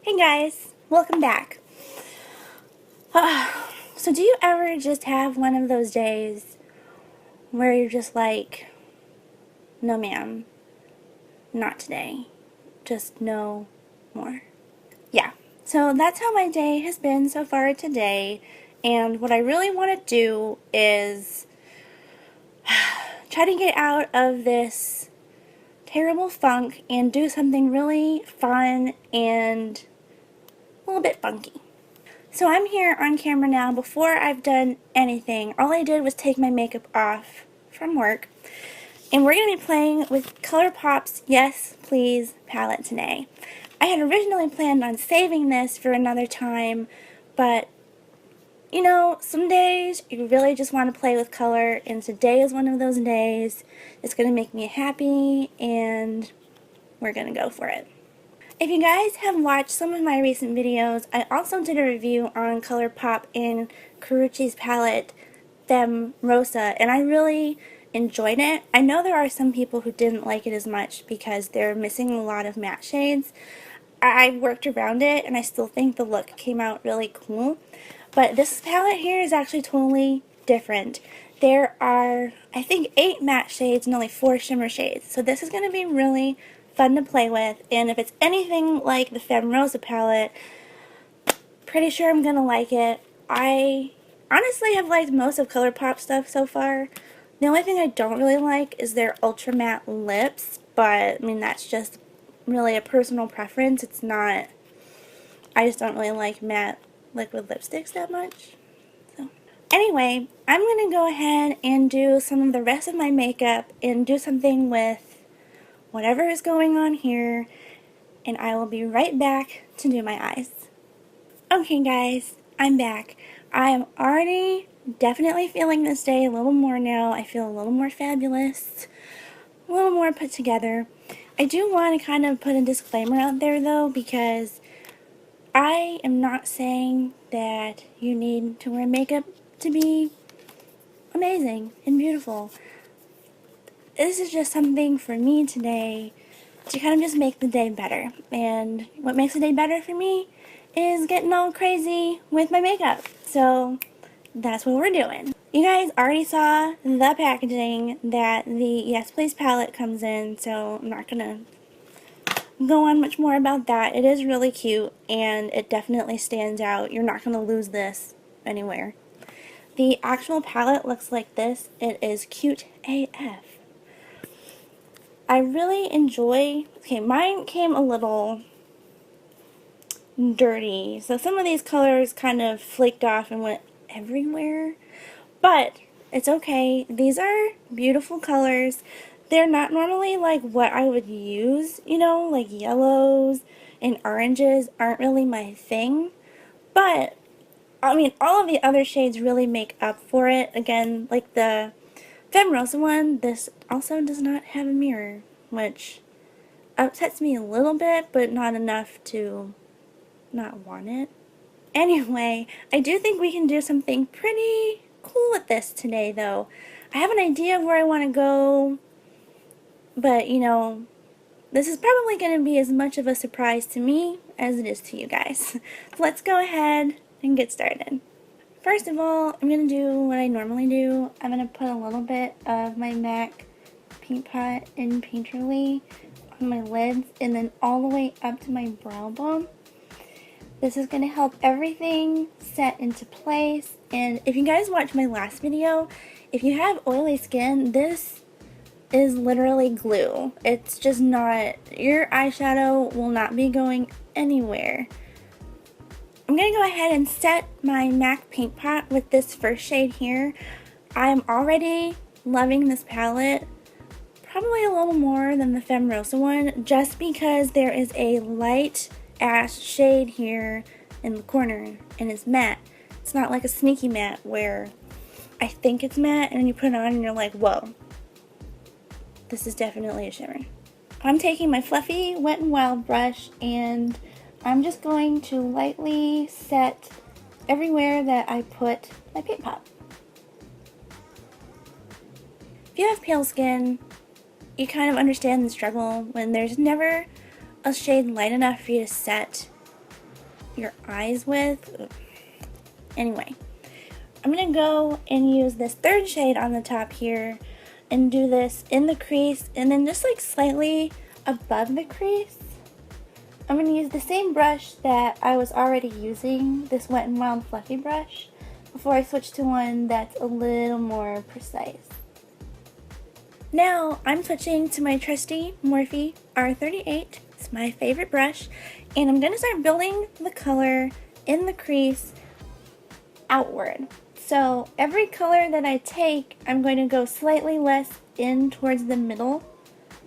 Hey guys, welcome back. So do you ever just have one of those days where you're just like, no ma'am, not today, just no more? Yeah, so that's how my day has been so far today, and what I really want to do is try to get out of this terrible funk and do something really fun and a little bit funky. So I'm here on camera now. Before I've done anything, all I did was take my makeup off from work, and we're going to be playing with Colourpop's Yes Please palette today. I had originally planned on saving this for another time, but you know, some days you really just want to play with color, and today is one of those days. It's going to make me happy, and we're going to go for it. If you guys have watched some of my recent videos, I also did a review on Colourpop and Karrueche's palette, Femme Rosa, and I really enjoyed it. I know there are some people who didn't like it as much because they're missing a lot of matte shades. I worked around it, and I still think the look came out really cool. But this palette here is actually totally different. There are, I think, 8 matte shades and only 4 shimmer shades. So this is going to be really fun to play with, and if it's anything like the Femme Rosa palette, pretty sure I'm going to like it. I honestly have liked most of Colourpop stuff so far. The only thing I don't really like is their ultra matte lips, but I mean that's just really a personal preference. It's not, I just don't really like matte liquid lipsticks that much. So anyway, I'm going to go ahead and do some of the rest of my makeup and do something with whatever is going on here, and I will be right back to do my eyes. Okay guys, I'm back. I am already definitely feeling this day a little more now. I feel a little more fabulous, a little more put together. I do want to kind of put a disclaimer out there though, because I am not saying that you need to wear makeup to be amazing and beautiful. This is just something for me today to kind of just make the day better. And what makes the day better for me is getting all crazy with my makeup. So that's what we're doing. You guys already saw the packaging that the Yes Please palette comes in, so I'm not gonna go on much more about that. It is really cute, and it definitely stands out. You're not gonna lose this anywhere. The actual palette looks like this. It is cute AF. I really enjoy, okay, mine came a little dirty, so some of these colors kind of flaked off and went everywhere, but it's okay. These are beautiful colors. They're not normally like what I would use, you know, like yellows and oranges aren't really my thing, but I mean all of the other shades really make up for it. Again, like the Femme Rosa one, this also does not have a mirror, which upsets me a little bit, but not enough to not want it. Anyway, I do think we can do something pretty cool with this today, though. I have an idea of where I want to go, but, you know, this is probably going to be as much of a surprise to me as it is to you guys. Let's go ahead and get started. First of all, I'm going to do what I normally do. I'm going to put a little bit of my MAC Paint Pot in Painterly on my lids and then all the way up to my brow bone. This is going to help everything set into place, and if you guys watched my last video, if you have oily skin, this is literally glue. It's just not, your eyeshadow will not be going anywhere. I'm going to go ahead and set my MAC Paint Pot with this first shade here. I'm already loving this palette, probably a little more than the Femme Rosa one, just because there is a light ash shade here in the corner, and it's matte. It's not like a sneaky matte where I think it's matte and then you put it on and you're like, whoa, this is definitely a shimmer. I'm taking my fluffy Wet n Wild brush and I'm just going to lightly set everywhere that I put my paint pot. If you have pale skin, you kind of understand the struggle when there's never a shade light enough for you to set your eyes with. Anyway, I'm going to go and use this third shade on the top here and do this in the crease and then just like slightly above the crease. I'm going to use the same brush that I was already using, this Wet n Wild Fluffy brush, before I switch to one that's a little more precise. Now I'm switching to my trusty Morphe R38. It's my favorite brush, and I'm going to start building the color in the crease outward. So every color that I take, I'm going to go slightly less in towards the middle,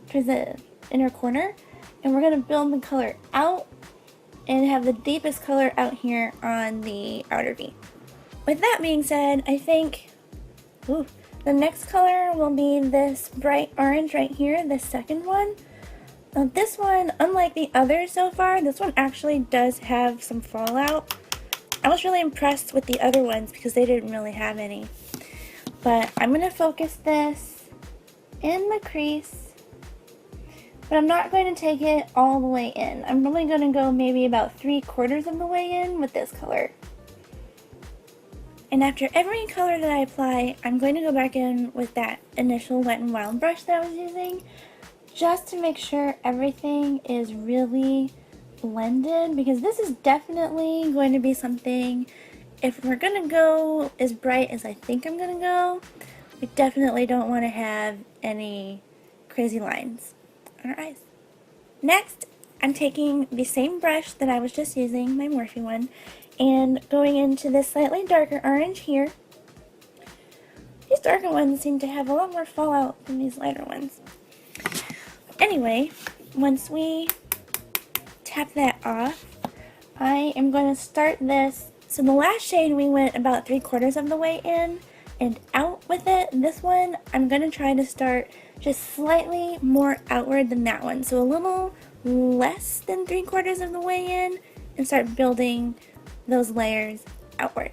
towards the inner corner, and we're going to build the color out and have the deepest color out here on the outer V. With that being said, I think the next color will be this bright orange right here, the second one. Now this one, unlike the others so far, this one actually does have some fallout. I was really impressed with the other ones because they didn't really have any. But I'm going to focus this in the crease, but I'm not going to take it all the way in. I'm only going to go maybe about 3/4 of the way in with this color. And after every color that I apply, I'm going to go back in with that initial Wet n Wild brush that I was using, just to make sure everything is really blended, because this is definitely going to be something, if we're going to go as bright as I think I'm going to go, we definitely don't want to have any crazy lines on our eyes. Next, I'm taking the same brush that I was just using, my Morphe one, and going into this slightly darker orange here. These darker ones seem to have a lot more fallout than these lighter ones. Anyway, once we tap that off, I am going to start this. So the last shade we went about 3/4 of the way in and out with it. This one I'm going to try to start just slightly more outward than that one. So a little less than 3/4 of the way in and start building those layers outward.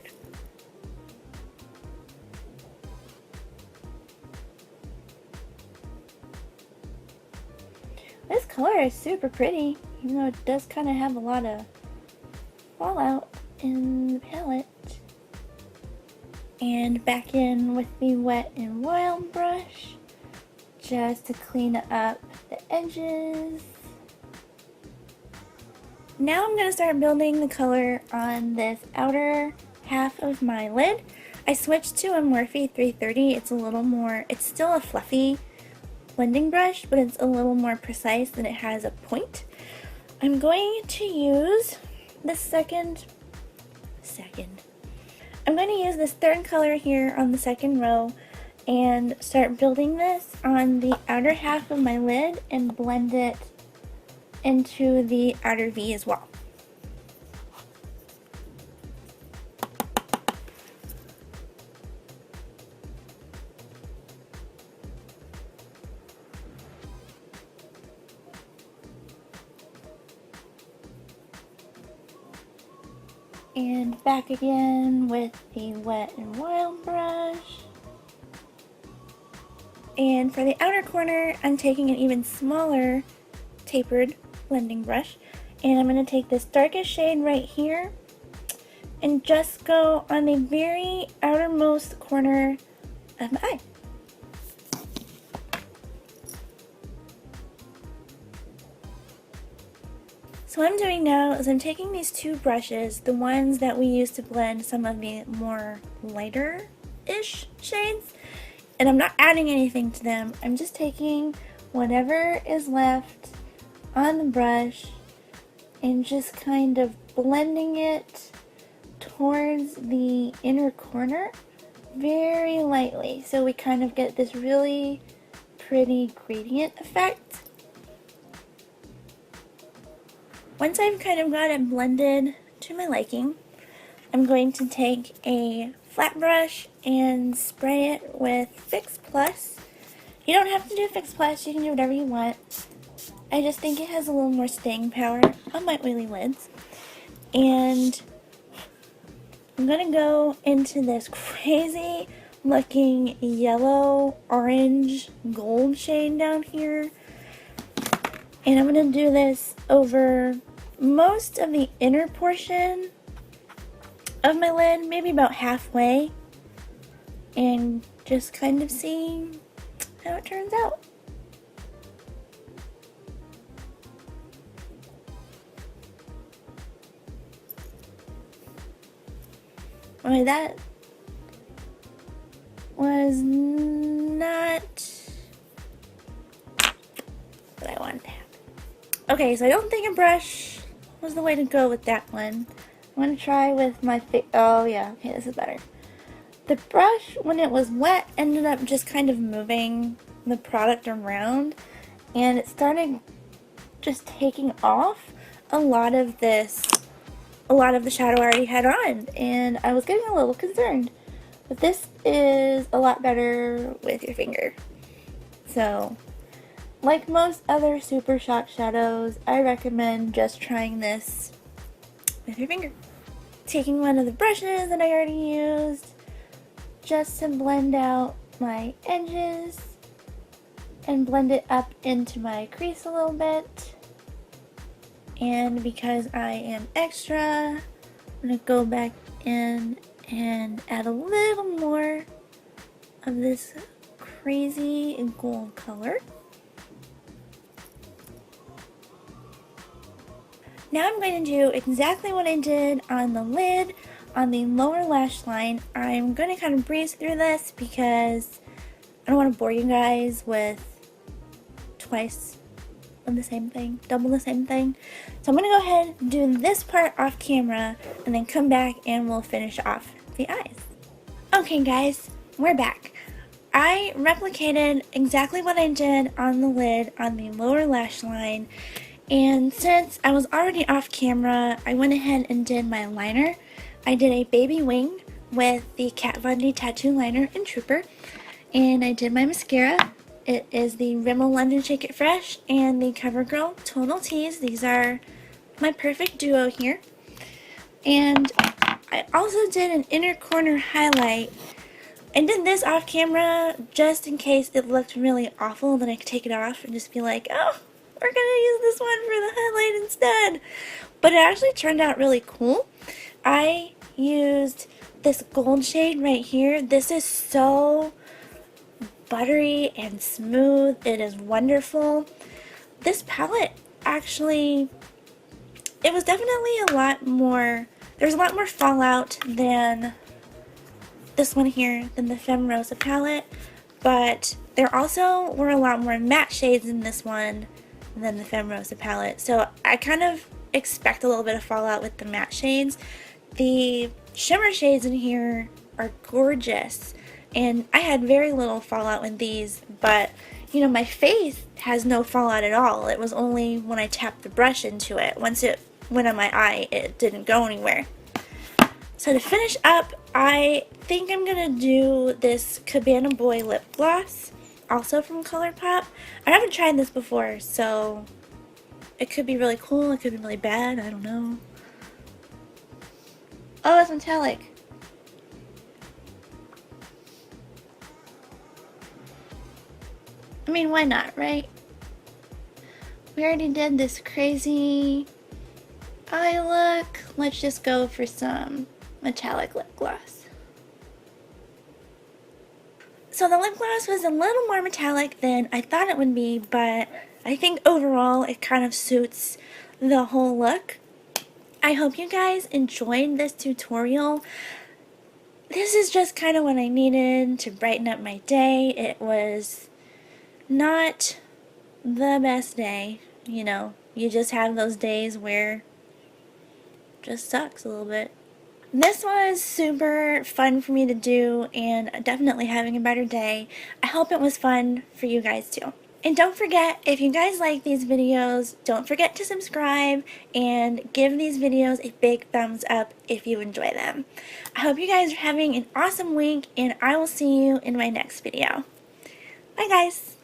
This color is super pretty, even though it does kind of have a lot of fallout in the palette. And back in with the Wet n Wild brush, just to clean up the edges. Now I'm going to start building the color on this outer half of my lid. I switched to a Morphe 330. It's a little more, it's still a fluffy blending brush, but it's a little more precise and it has a point. I'm going to use the I'm going to use this third color here on the second row and start building this on the outer half of my lid and blend it into the outer V as well. And back again with the Wet n Wild brush. And for the outer corner, I'm taking an even smaller tapered blending brush, and I'm going to take this darkest shade right here and just go on the very outermost corner of my eye. So what I'm doing now is I'm taking these two brushes, the ones that we use to blend some of the more lighter-ish shades, and I'm not adding anything to them. I'm just taking whatever is left on the brush and just kind of blending it towards the inner corner very lightly, so we kind of get this really pretty gradient effect. Once I've kind of got it blended to my liking, I'm going to take a flat brush and spray it with Fix Plus. You don't have to do Fix Plus, you can do whatever you want. I just think it has a little more staying power on my oily lids. And I'm going to go into this crazy looking yellow, orange, gold shade down here. And I'm going to do this over most of the inner portion of my lid, maybe about halfway, and just kind of see how it turns out. Okay, that was not what I wanted to have. Okay, so I don't think a brush was the way to go with that one. I'm going to try with my oh yeah, okay, this is better. The brush, when it was wet, ended up just kind of moving the product around, and it started just taking off a lot of the shadow I already had on, and I was getting a little concerned. But this is a lot better with your finger. So, like most other Super Shock shadows, I recommend just trying this with your finger. Taking one of the brushes that I already used, just to blend out my edges and blend it up into my crease a little bit. And because I am extra, I'm going to go back in and add a little more of this crazy gold color. Now I'm going to do exactly what I did on the lid, on the lower lash line. I'm going to kind of breeze through this because I don't want to bore you guys with twice of the same thing, double the same thing. So I'm going to go ahead and do this part off camera and then come back and we'll finish off the eyes. Okay guys, we're back. I replicated exactly what I did on the lid on the lower lash line, and since I was already off camera, I went ahead and did my liner. I did a baby wing with the Kat Von D Tattoo Liner in Trooper, and I did my mascara. It is the Rimmel London Shake It Fresh and the CoverGirl Total Tease. These are my perfect duo here. And I also did an inner corner highlight. I did this off camera just in case it looked really awful, then I could take it off and just be like, oh, we're gonna use this one for the highlight instead. But it actually turned out really cool. I used this gold shade right here. This is so buttery and smooth. It is wonderful. This palette actually, it was definitely a lot more, there's a lot more fallout than this one here, than the Femme Rosa palette, but there also were a lot more matte shades in this one than the Femme Rosa palette, so I kind of expect a little bit of fallout with the matte shades. The shimmer shades in here are gorgeous, and I had very little fallout with these, but you know, my face has no fallout at all. It was only when I tapped the brush into it. Once it went on my eye, it didn't go anywhere. So to finish up, I think I'm gonna do this Cabana Boy Lip Gloss, also from Colourpop. I haven't tried this before, so it could be really cool, it could be really bad, I don't know. Oh, it's metallic. I mean, why not, right? We already did this crazy eye look. Let's just go for some metallic lip gloss. So the lip gloss was a little more metallic than I thought it would be, but I think overall it kind of suits the whole look. I hope you guys enjoyed this tutorial. This is just kind of what I needed to brighten up my day. It was not the best day, you know. You just have those days where it just sucks a little bit. This was super fun for me to do and definitely having a better day. I hope it was fun for you guys too. And don't forget, if you guys like these videos, don't forget to subscribe and give these videos a big thumbs up if you enjoy them. I hope you guys are having an awesome week, and I will see you in my next video. Bye guys!